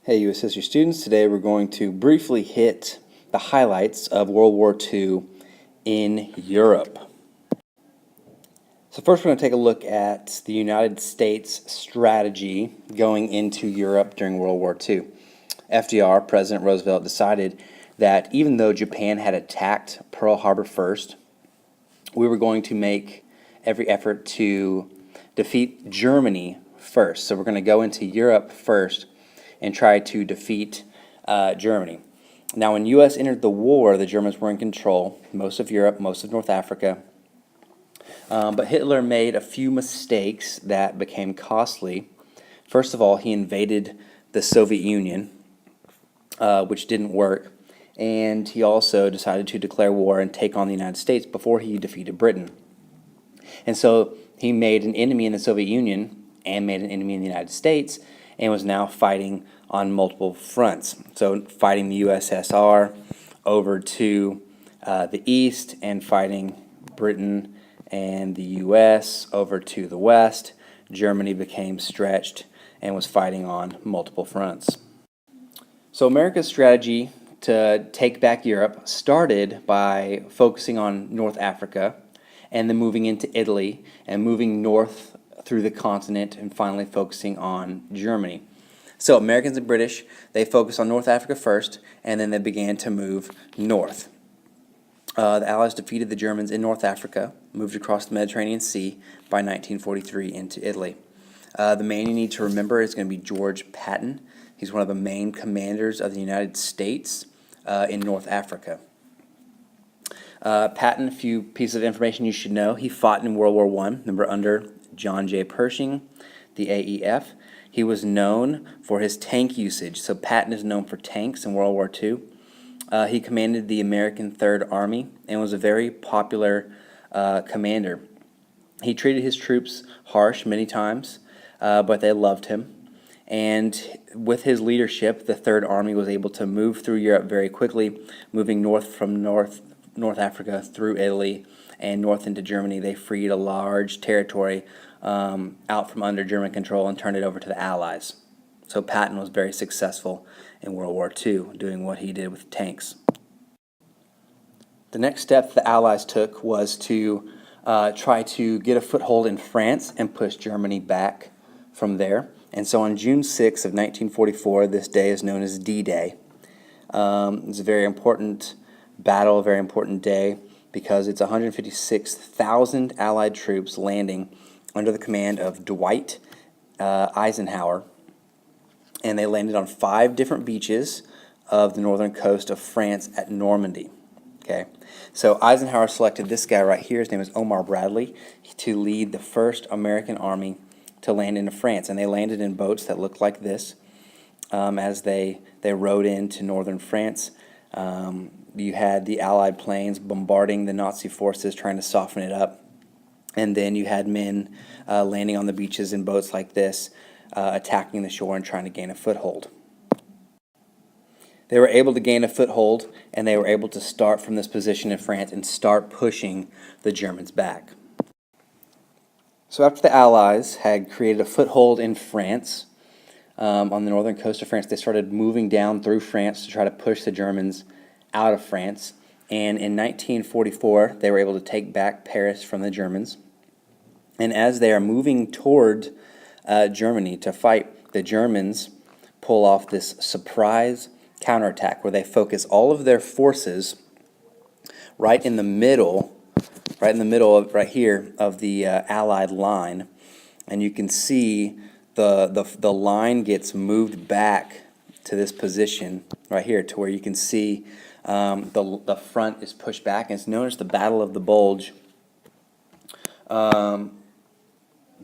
Hey, U.S. History students. Today we're going to briefly hit the highlights of World War II in Europe. So first we're going to take a look at the United States strategy going into Europe during World War II. FDR, President Roosevelt, decided that even though Japan had attacked Pearl Harbor first, we were going to make every effort to defeat Germany first. So we're going to go into Europe first and try to defeat Germany. Now, when U.S. entered the war, the Germans were in control, most of Europe, most of North Africa. But Hitler made a few mistakes that became costly. First of all, he invaded the Soviet Union, which didn't work. And he also decided to declare war and take on the United States before he defeated Britain. And so he made an enemy in the Soviet Union and made an enemy in the United States, and was now fighting on multiple fronts. So fighting the USSR over to the east, and fighting Britain and the US over to the west. Germany became stretched and was fighting on multiple fronts. So America's strategy to take back Europe started by focusing on North Africa, and then moving into Italy, and moving north through the continent, and finally focusing on Germany. So Americans and British, they focused on North Africa first, and then they began to move north. The Allies defeated the Germans in North Africa, moved across the Mediterranean Sea by 1943 into Italy. The man you need to remember is going to be George Patton. He's one of the main commanders of the United States in North Africa. Patton, a few pieces of information you should know. He fought in World War I, remember, under John J. Pershing, the AEF. He was known for his tank usage. So Patton is known for tanks in World War II. He commanded the American Third Army and was a very popular commander. He treated his troops harsh many times, but they loved him. And with his leadership, the Third Army was able to move through Europe very quickly, moving north from North Africa through Italy and north into Germany. They freed a large territory out from under German control and turned it over to the Allies. So Patton was very successful in World War II, doing what he did with tanks. The next step the Allies took was to try to get a foothold in France and push Germany back from there. And so on June 6 of 1944, this day is known as D-Day. It's a very important battle, a very important day, because it's 156,000 Allied troops landing under the command of Dwight Eisenhower, and they landed on 5 different beaches of the northern coast of France at Normandy. Okay, so Eisenhower selected this guy right here. His name is Omar Bradley, to lead the first American army to land into France, and they landed in boats that looked like this as they rode into northern France. You had the Allied planes bombarding the Nazi forces, trying to soften it up. And then you had men landing on the beaches in boats like this, attacking the shore and trying to gain a foothold. They were able to gain a foothold, and they were able to start from this position in France and start pushing the Germans back. So after the Allies had created a foothold in France, on the northern coast of France, they started moving down through France to try to push the Germans out of France. And in 1944, they were able to take back Paris from the Germans. And as they are moving toward Germany to fight, the Germans pull off this surprise counterattack where they focus all of their forces right in the middle of right here of the Allied line. And you can see the line gets moved back to this position right here, to where you can see the front is pushed back, and it's known as the Battle of the Bulge,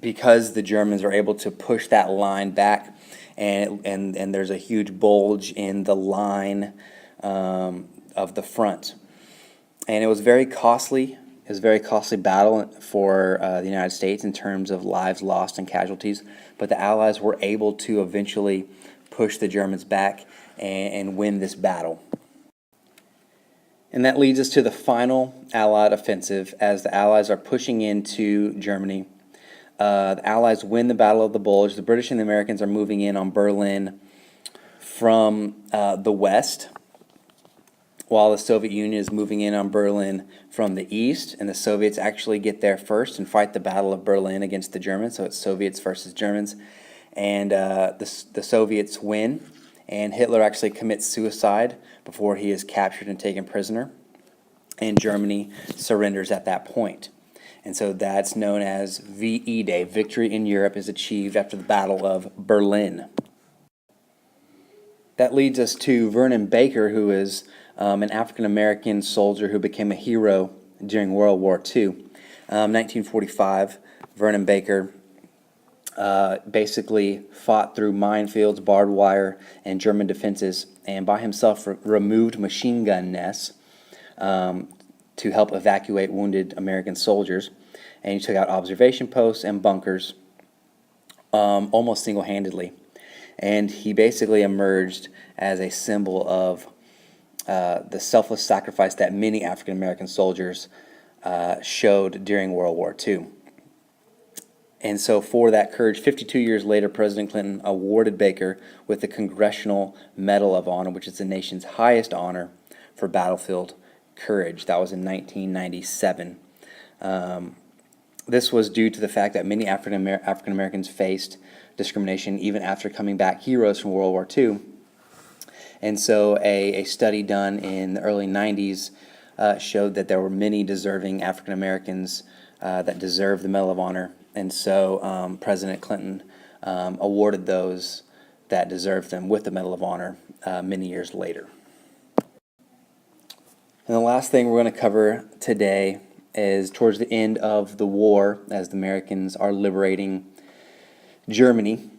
because the Germans are able to push that line back, and there's a huge bulge in the line of the front. And it was very costly. It was a very costly battle for the United States in terms of lives lost and casualties, but the Allies were able to eventually push the Germans back and win this battle. And that leads us to the final Allied offensive as the Allies are pushing into Germany. The Allies win the Battle of the Bulge. The British and the Americans are moving in on Berlin from the west, while the Soviet Union is moving in on Berlin from the east, and the Soviets actually get there first and fight the Battle of Berlin against the Germans. So it's Soviets versus Germans, and the Soviets win, and Hitler actually commits suicide before he is captured and taken prisoner, and Germany surrenders at that point. And so that's known as VE Day. Victory in Europe is achieved after the Battle of Berlin. That leads us to Vernon Baker, who is an African-American soldier who became a hero during World War II. 1945, Vernon Baker basically fought through minefields, barbed wire, and German defenses, and by himself removed machine gun nests to help evacuate wounded American soldiers. And he took out observation posts and bunkers almost single-handedly. And he basically emerged as a symbol of the selfless sacrifice that many African-American soldiers showed during World War II. And so for that courage, 52 years later, President Clinton awarded Baker with the Congressional Medal of Honor, which is the nation's highest honor for battlefield courage. That was in 1997. This was due to the fact that many African Americans faced discrimination even after coming back heroes from World War II. And so a study done in the early 90s showed that there were many deserving African Americans that deserved the Medal of Honor. And so President Clinton awarded those that deserved them with the Medal of Honor many years later. And the last thing we're going to cover today is towards the end of the war, as the Americans are liberating Germany,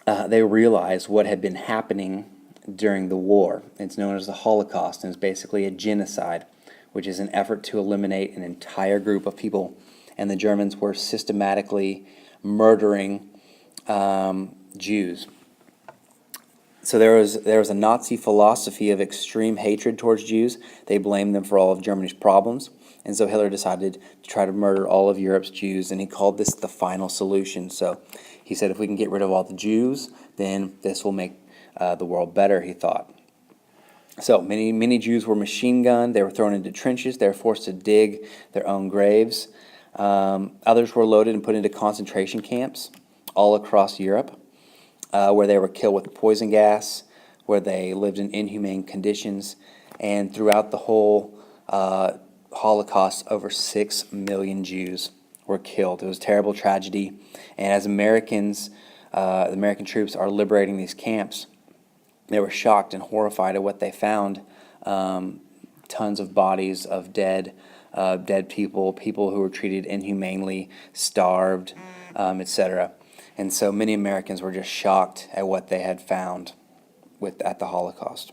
they realized what had been happening during the war. It's known as the Holocaust, and it's basically a genocide, which is an effort to eliminate an entire group of people. And the Germans were systematically murdering Jews. So there was a Nazi philosophy of extreme hatred towards Jews. They blamed them for all of Germany's problems. And so Hitler decided to try to murder all of Europe's Jews, and he called this the final solution. So he said, if we can get rid of all the Jews, then this will make the world better, he thought. So many Jews were machine gunned. They were thrown into trenches. They were forced to dig their own graves. Others were loaded and put into concentration camps all across Europe, where they were killed with poison gas, where they lived in inhumane conditions. And throughout the whole Holocaust, over 6 million Jews were killed. It was a terrible tragedy. And as Americans, the American troops are liberating these camps, they were shocked and horrified at what they found. Tons of bodies of dead people, people who were treated inhumanely, starved, etc. And so many Americans were just shocked at what they had found at the Holocaust.